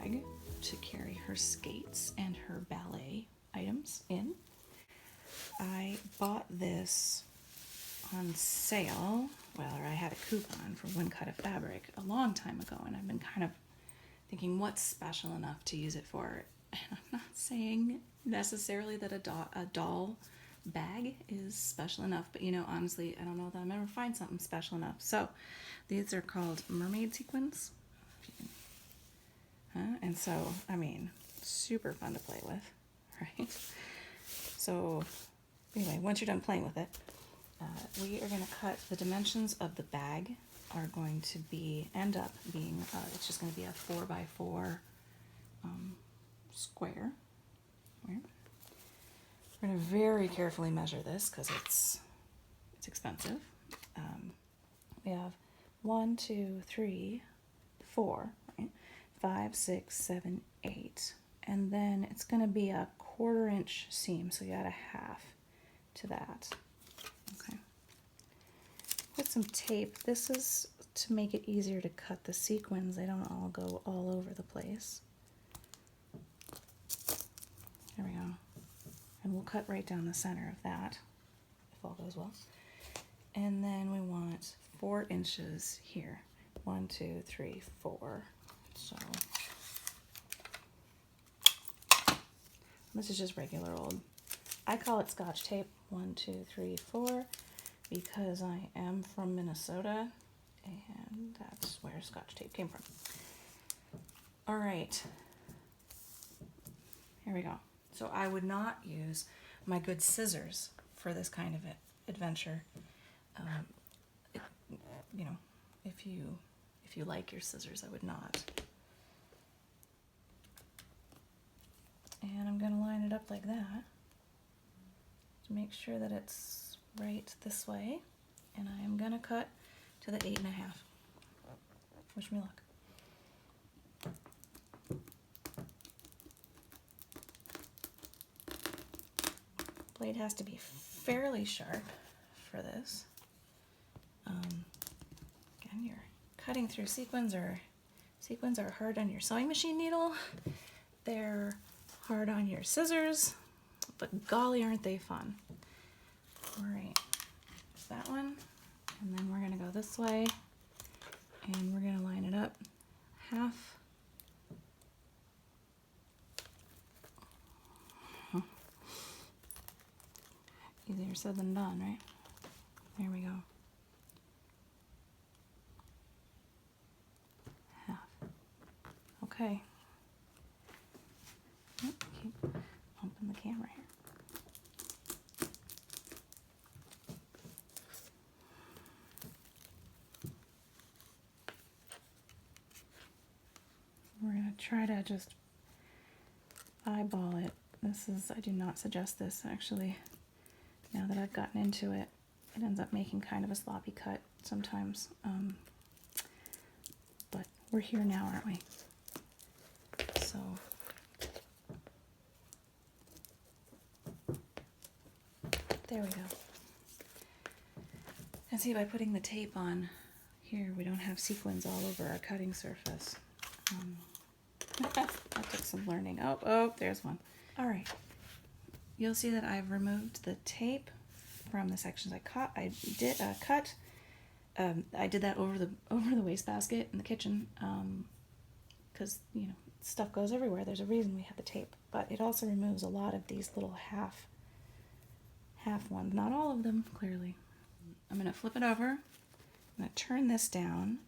bag to carry her skates and her ballet items in. I bought this on sale, well, or I had a coupon for one cut of fabric a long time ago, and I've been kind of thinking what's special enough to use it for. And I'm not saying necessarily that a doll bag is special enough, but you know, honestly, I don't know that I'm ever find something special enough. So these are called mermaid sequins. And so, I mean, super fun to play with, right? So anyway, once you're done playing with it, we are going to cut the dimensions of the bag are going to end up being, it's just going to be a 4x4 square. Right? We're going to very carefully measure this because it's expensive. We have 1, 2, 3, 4, right? 5, 6, 7, 8. And then it's going to be a 1/4 inch seam, so you add a half to that. Okay. Put some tape. This is to make it easier to cut the sequins. They don't all go all over the place. There we go. And we'll cut right down the center of that, if all goes well. And then we want 4 inches here. 1, 2, 3, 4. So this is just regular old, I call it Scotch tape. 1, 2, 3, 4, because I am from Minnesota, and that's where Scotch tape came from. All right, here we go. So I would not use my good scissors for this kind of adventure. You know, if you like your scissors, I would not. And I'm going to line it up like that to make sure that it's right this way. And I am going to cut to the 8.5. Wish me luck. Blade has to be fairly sharp for this. Again, you're cutting through sequins are hard on your sewing machine needle. They're hard on your scissors, but golly, aren't they fun. All right, there's that one. And then we're going to go this way, and we're going to line it up half. Easier said than done, right? There we go. Half. Okay. Oh, keep bumping the camera here. We're going to try to just eyeball it. I do not suggest this actually. Now that I've gotten into it, it ends up making kind of a sloppy cut sometimes. But we're here now, aren't we? So there we go. And see, by putting the tape on here, we don't have sequins all over our cutting surface. That took some learning. Oh, there's one. All right. You'll see that I've removed the tape from the sections I cut. I did that over the wastebasket in the kitchen, because you know stuff goes everywhere. There's a reason we have the tape, but it also removes a lot of these little half ones. Not all of them, clearly. I'm gonna flip it over. I'm gonna turn this down.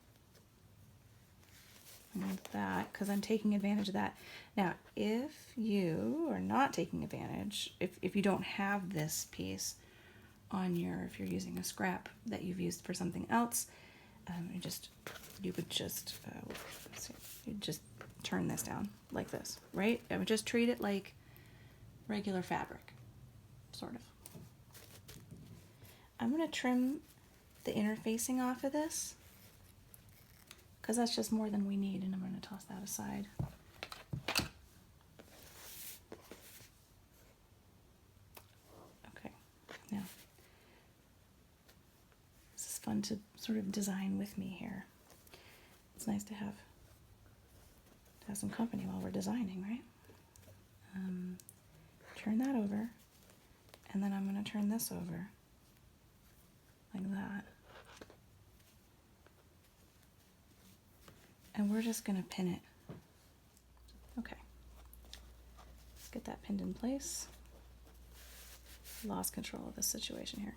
Like that, because I'm taking advantage of that. Now, if you are not taking advantage, if you don't have this piece on if you're using a scrap that you've used for something else, you would just turn this down like this, right? I would just treat it like regular fabric, sort of. I'm going to trim the interfacing off of this, because that's just more than we need, and I'm going to toss that aside. Okay, now this is fun to sort of design with me here. It's nice to have to have some company while we're designing, right? Turn that over, and then I'm going to turn this over like that. And we're just going to pin it. Okay. Let's get that pinned in place. Lost control of this situation here.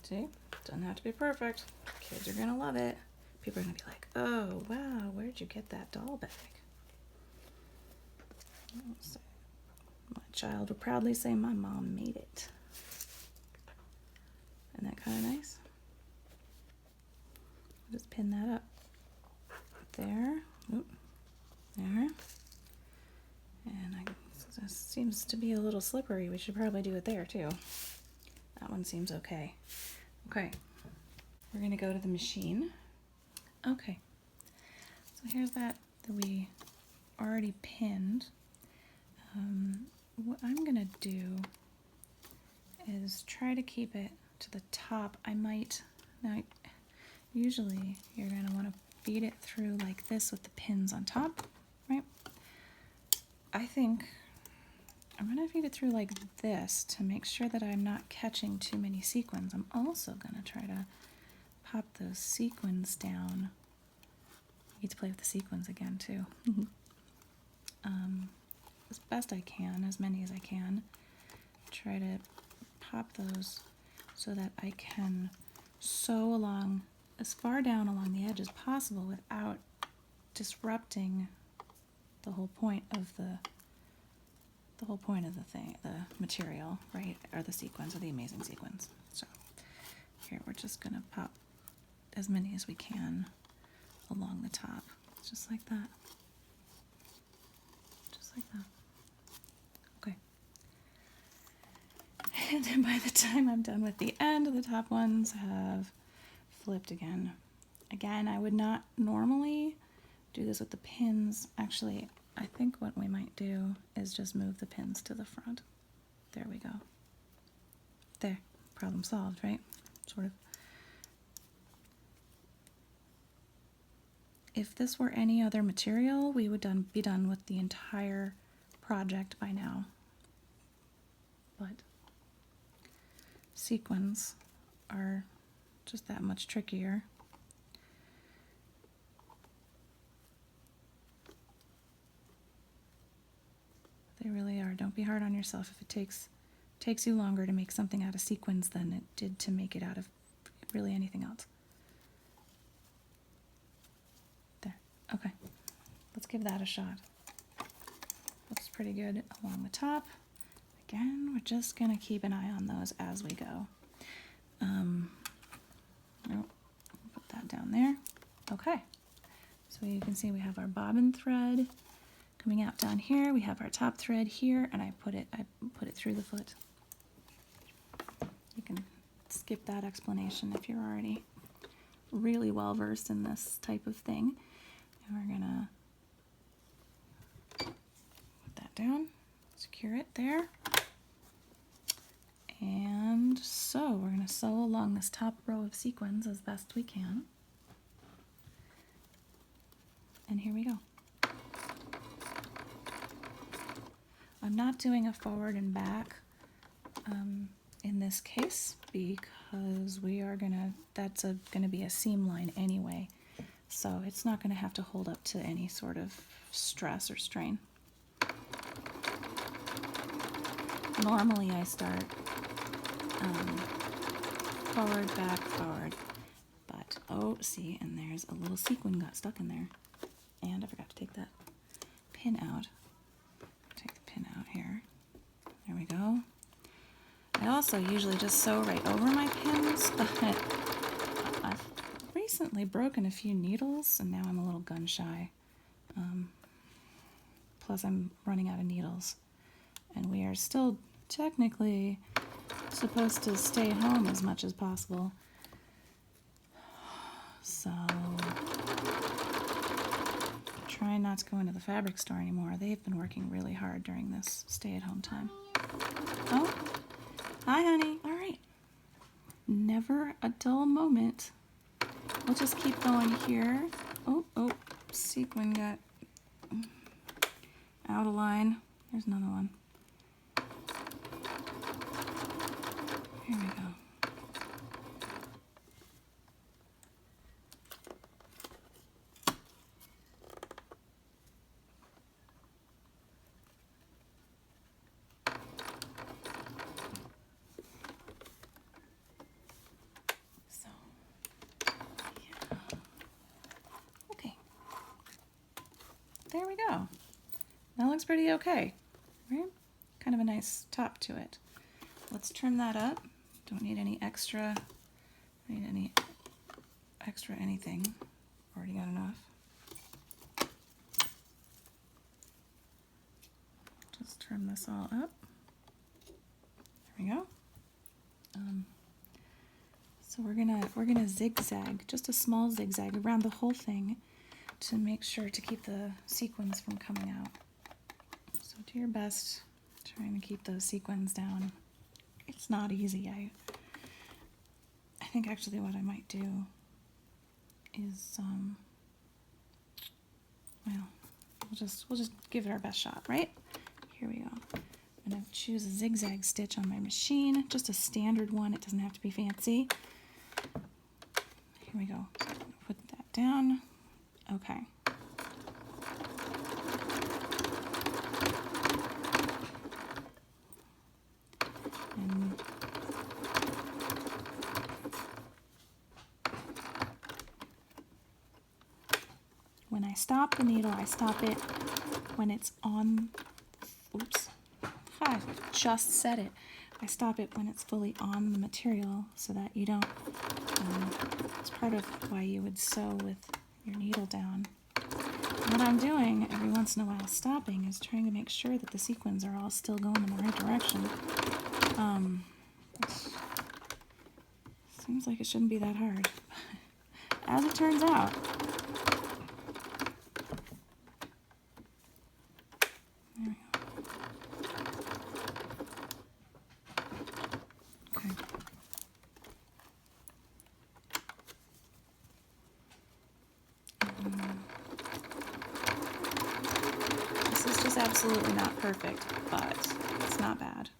See? Doesn't have to be perfect. Kids are going to love it. People are going to be like, oh, wow, where'd you get that doll bag? So, my child would proudly say, my mom made it. Isn't that kind of nice? Just pin that up. There. Oop. There. And this seems to be a little slippery. We should probably do it there, too. That one seems okay. Okay. We're going to go to the machine. Okay, so here's that we already pinned. What I'm gonna do is try to keep it to the top. Now usually you're gonna wanna feed it through like this with the pins on top, right? I think I'm gonna feed it through like this to make sure that I'm not catching too many sequins. I'm also gonna try to pop those sequins down. I get to play with the sequins again too. As best I can, as many as I can. Try to pop those so that I can sew along as far down along the edge as possible without disrupting the whole point of the thing, the material, right? Or the sequins, or the amazing sequins. So here we're just gonna pop as many as we can along the top, just like that. Just like that. Okay. And then by the time I'm done with the end, the top ones have flipped again. Again, I would not normally do this with the pins. Actually, I think what we might do is just move the pins to the front. There we go. There. Problem solved, right? Sort of. If this were any other material, we would be done with the entire project by now. But sequins are just that much trickier. They really are. Don't be hard on yourself if it takes you longer to make something out of sequins than it did to make it out of really anything else. Okay, let's give that a shot. Looks pretty good along the top. Again, we're just gonna keep an eye on those as we go. Nope, put that down there. Okay, so you can see we have our bobbin thread coming out down here. We have our top thread here, and I put it through the foot. You can skip that explanation if you're already really well versed in this type of thing. And we're gonna put that down, secure it there. And so we're gonna sew along this top row of sequins as best we can. And here we go. I'm not doing a forward and back in this case because that's gonna be a seam line anyway. So it's not going to have to hold up to any sort of stress or strain. Normally I start forward, back, forward, but oh, see, and there's a little sequin got stuck in there. And I forgot to take that pin out. Take the pin out here. There we go. I also usually just sew right over my pins, but I've recently broken a few needles and now I'm a little gun shy. Plus I'm running out of needles and we are still technically supposed to stay home as much as possible. So trying not to go into the fabric store anymore. They've been working really hard during this stay-at-home time. Oh, hi honey. All right. Never a dull moment we'll just keep going here. Oh, sequin got out of line. There's another one. Here we go. There we go. That looks pretty okay, right? Kind of a nice top to it. Let's trim that up. Don't need any extra, anything. Already got enough. Just trim this all up. There we go. So we're gonna zigzag, just a small zigzag around the whole thing, to make sure to keep the sequins from coming out. So do your best trying to keep those sequins down. It's not easy. I think actually what I might do is well, we'll just give it our best shot, right? Here we go. I'm gonna choose a zigzag stitch on my machine, just a standard one. It doesn't have to be fancy. Here we go. So I'm gonna put that down. Okay. And when I stop the needle, I stop it when it's on, oops, I just said it. I stop it when it's fully on the material so that you don't, it's part of why you would sew with your needle down. What I'm doing every once in a while stopping is trying to make sure that the sequins are all still going in the right direction. Seems like it shouldn't be that hard, as it turns out. There we go. Okay. This is just absolutely not perfect, but it's not bad.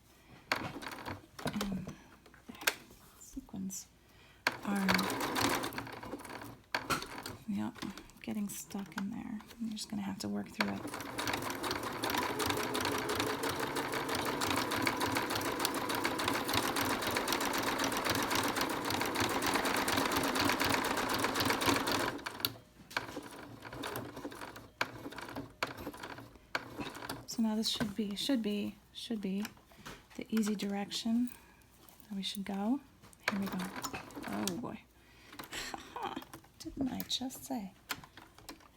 And sequins are, yep, getting stuck in there. I'm just gonna have to work through it. So now this should be the easy direction that we should go. Here we go. Oh boy. Didn't I just say?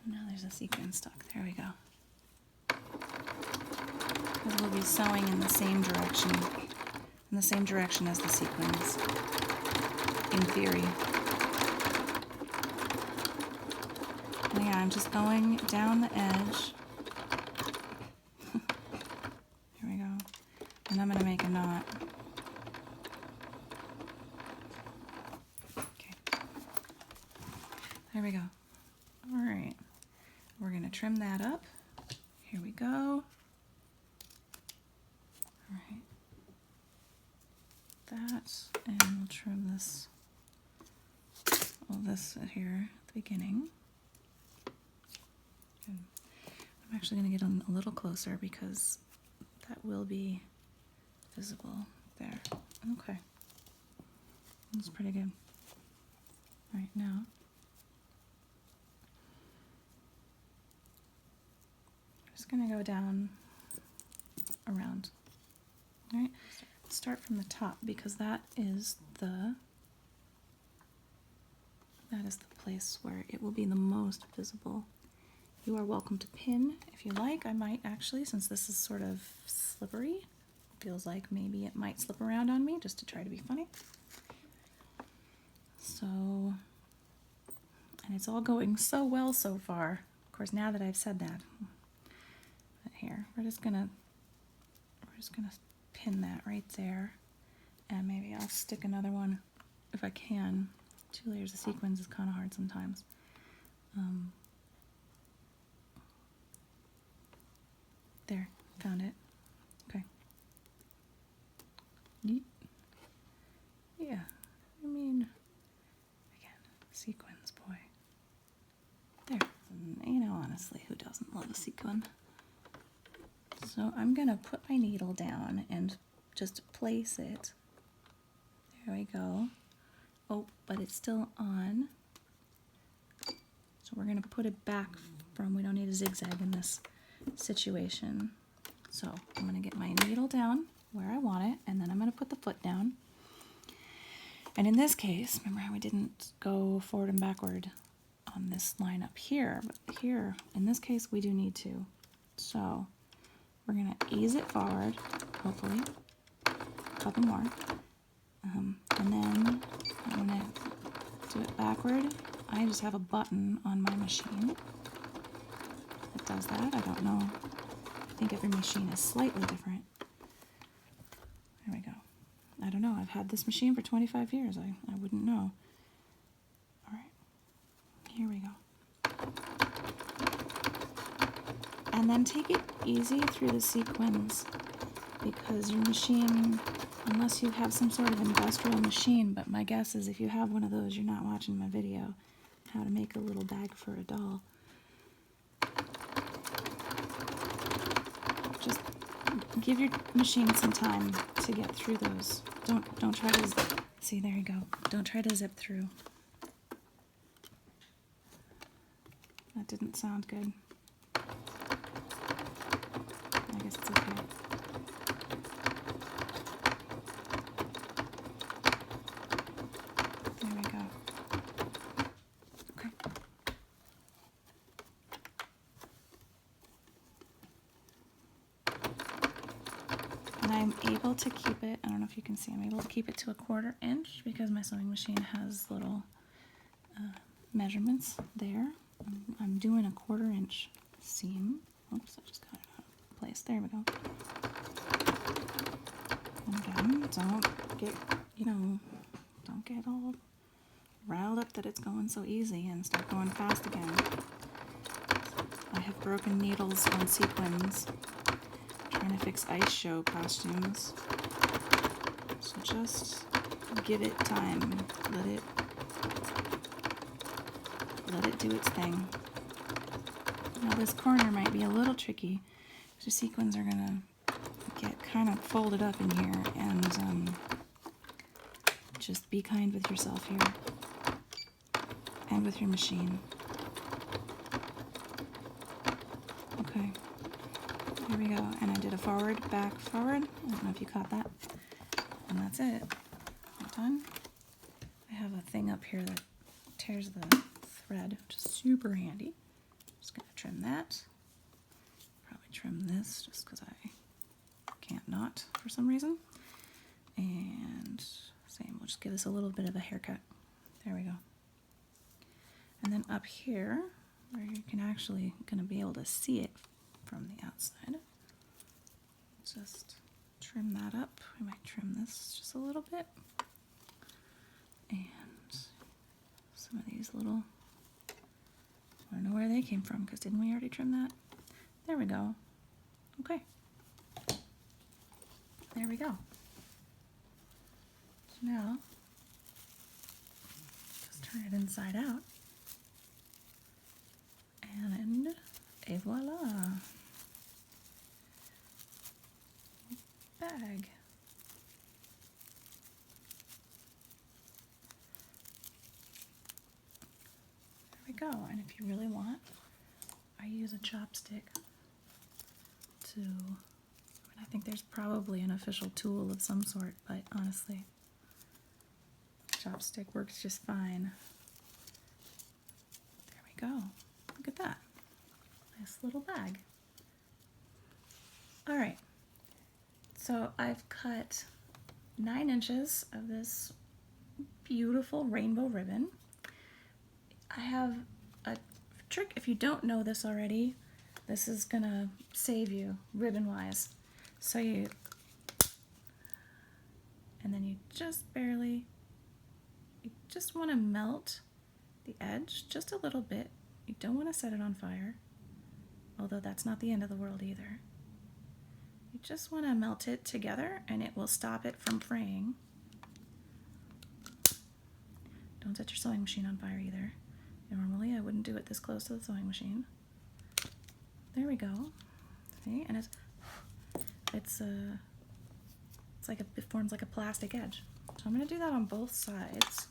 And now there's a sequin stuck. There we go. Because we'll be sewing in the same direction as the sequins, in theory. And yeah, I'm just going down the edge. Here we go. And I'm going to make a knot. Okay. There we go. All right. We're going to trim that up. Here we go. All right. That, and we'll trim this, all this here at the beginning. Good. I'm actually going to get a little closer because that will be visible there. Okay. That's pretty good. All right, now I'm just going to go down around. All right. Start from the top because that is the place where it will be the most visible. You are welcome to pin if you like. I might actually, since this is sort of slippery, feels like maybe it might slip around on me just to try to be funny. So, and it's all going so well so far. Of course, now that I've said that, but here, we're just gonna pin that right there, and maybe I'll stick another one if I can 2 layers of sequins is kind of hard sometimes. There, found it. Okay. Yeet. Yeah, I mean, again, sequins, boy. There. You know, honestly, who doesn't love a sequin? So I'm gonna put my needle down and just place it. There we go. Oh, but it's still on. So we're gonna put it back from, we don't need a zigzag in this situation. So I'm gonna get my needle down where I want it, and then I'm gonna put the foot down. And in this case, remember how we didn't go forward and backward on this line up here, but here, in this case, we do need to. So we're gonna ease it forward, hopefully, a couple more. And then I'm gonna do it backward. I just have a button on my machine that does that. I don't know. I think every machine is slightly different. There we go. I don't know. I've had this machine for 25 years. I wouldn't know. All right. Here we go. And then take it easy through the sequins, because your machine, unless you have some sort of industrial machine, but my guess is if you have one of those, you're not watching my video, how to make a little bag for a doll. Just give your machine some time to get through those. Don't try to, see, there you go. Don't try to zip through. That didn't sound good. I guess it's okay. There we go. Okay. And I'm able to keep it, I don't know if you can see, I'm able to keep it to 1/4 inch because my sewing machine has little measurements there. I'm doing a 1/4 inch seam. Oops, I just got it out of place. There we go. And again, don't get, don't get all riled up that it's going so easy and start going fast again. I have broken needles on sequins trying to fix ice show costumes. So just give it time. Let it do its thing. Now this corner might be a little tricky. The sequins are gonna get kind of folded up in here, and just be kind with yourself here and with your machine. Okay, here we go. And I did a forward, back, forward. I don't know if you caught that. And that's it. All done. I have a thing up here that tears the thread, which is super handy. Just gonna trim that. Probably trim this just because I can't not for some reason. And same, we'll just give this a little bit of a haircut. There we go. And then up here, where you can actually gonna be able to see it from the outside, just trim that up. We might trim this just a little bit. And some of these little, I don't know where they came from, because didn't we already trim that? There we go. Okay. There we go. So now, just turn it inside out. And et voila. Bag. There we go. And if you really want, I use a chopstick to, I think there's probably an official tool of some sort, but honestly, chopstick works just fine. There we go. Look at that. Nice little bag. All right. So I've cut 9 inches of this beautiful rainbow ribbon. I have a trick. If you don't know this already, this is gonna save you ribbon-wise. So and then you just barely, you just want to melt the edge just a little bit. You don't want to set it on fire, although that's not the end of the world either. You just want to melt it together and it will stop it from fraying. Don't set your sewing machine on fire either. Normally I wouldn't do it this close to the sewing machine. There we go. See, and it forms like a plastic edge. So I'm going to do that on both sides.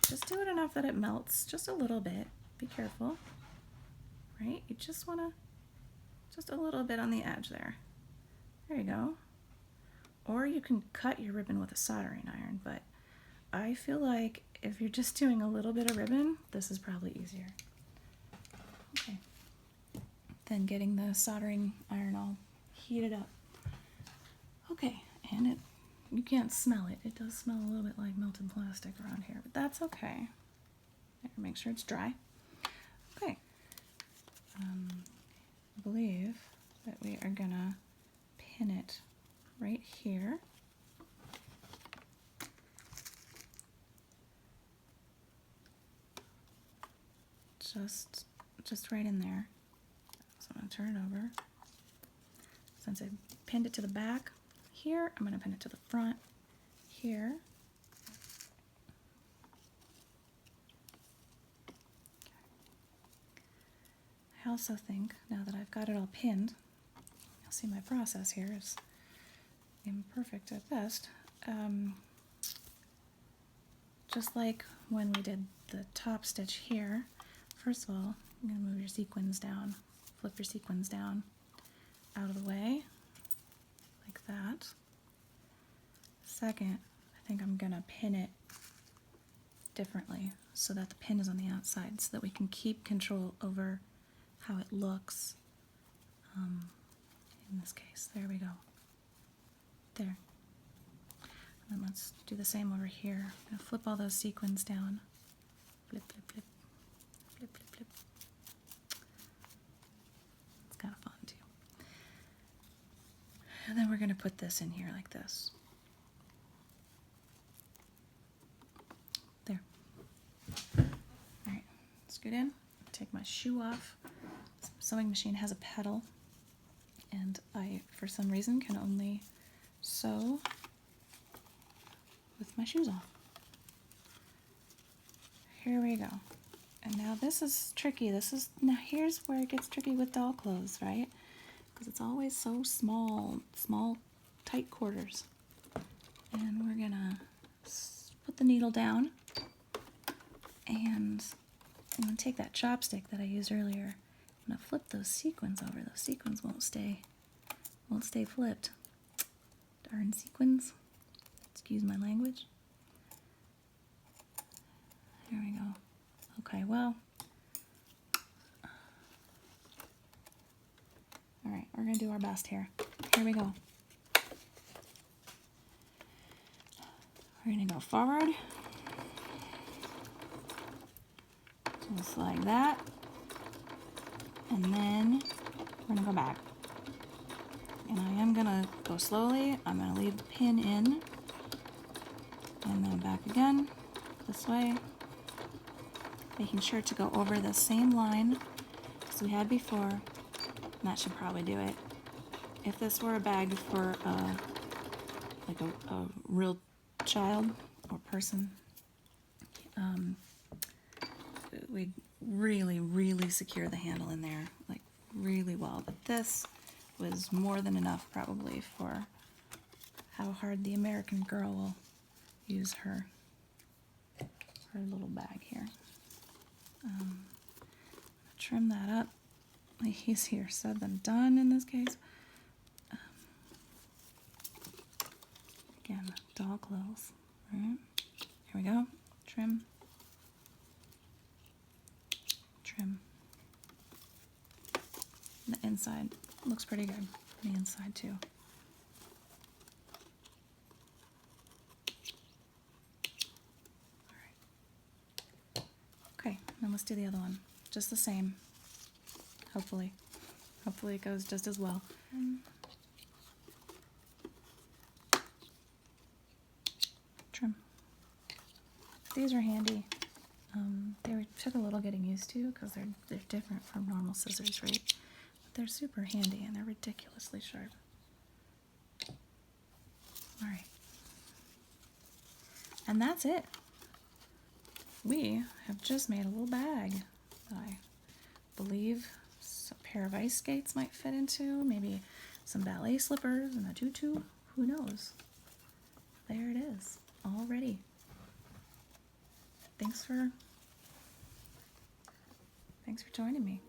Just do it enough that it melts just a little bit. Be careful, right? You just want to, just a little bit on the edge there. There you go. Or you can cut your ribbon with a soldering iron, but I feel like if you're just doing a little bit of ribbon, this is probably easier. Okay. Then getting the soldering iron all heated up. Okay, and you can't smell it. It does smell a little bit like melted plastic around here, but that's okay. Make sure it's dry. Okay. I believe that we are gonna pin it right here. Just right in there. So I'm gonna turn it over. Since I pinned it to the back here, I'm gonna pin it to the front here. I also think, now that I've got it all pinned, you'll see my process here is imperfect at best. Just like when we did the top stitch here, first of all, I'm going to move your sequins down, flip your sequins down out of the way, like that. Second, I think I'm going to pin it differently so that the pin is on the outside so that we can keep control over how it looks in this case. There we go. There. And then let's do the same over here. I'm going to flip all those sequins down. Flip, flip, flip. Flip, flip, flip. It's kind of fun too. And then we're going to put this in here like this. There. Alright, scoot in. Take my shoe off. This sewing machine has a pedal, and I, for some reason, can only sew with my shoes off. Here we go. And now this is tricky. Now here's where it gets tricky with doll clothes, right? Because it's always so small, tight quarters. And we're gonna put the needle down, and I'm gonna take that chopstick that I used earlier. I'm gonna flip those sequins over. Those sequins won't stay flipped. Darn sequins. Excuse my language. There we go. Okay, well. Alright, we're gonna do our best here. Here we go. We're gonna go forward. Just like that. And then we're gonna go back. And I am gonna go slowly. I'm gonna leave the pin in. And then back again, this way. Making sure to go over the same line as we had before. And that should probably do it. If this were a bag for like a real child or person, we'd really secure the handle in there, like really well. But this was more than enough probably for how hard the American girl will use her little bag here. Trim that up. Easier said than done in this case. Again, doll clothes. Right? Here we go. Trim. Trim. The inside looks pretty good. The inside too. Alright. Okay, then let's do the other one. Just the same. Hopefully. Hopefully it goes just as well. Trim. These are handy. Took a little getting used to because they're different from normal scissors, right? But they're super handy and they're ridiculously sharp. All right. And that's it. We have just made a little bag that I believe a pair of ice skates might fit into, maybe some ballet slippers and a tutu. Who knows? There it is, all ready. Thanks for joining me.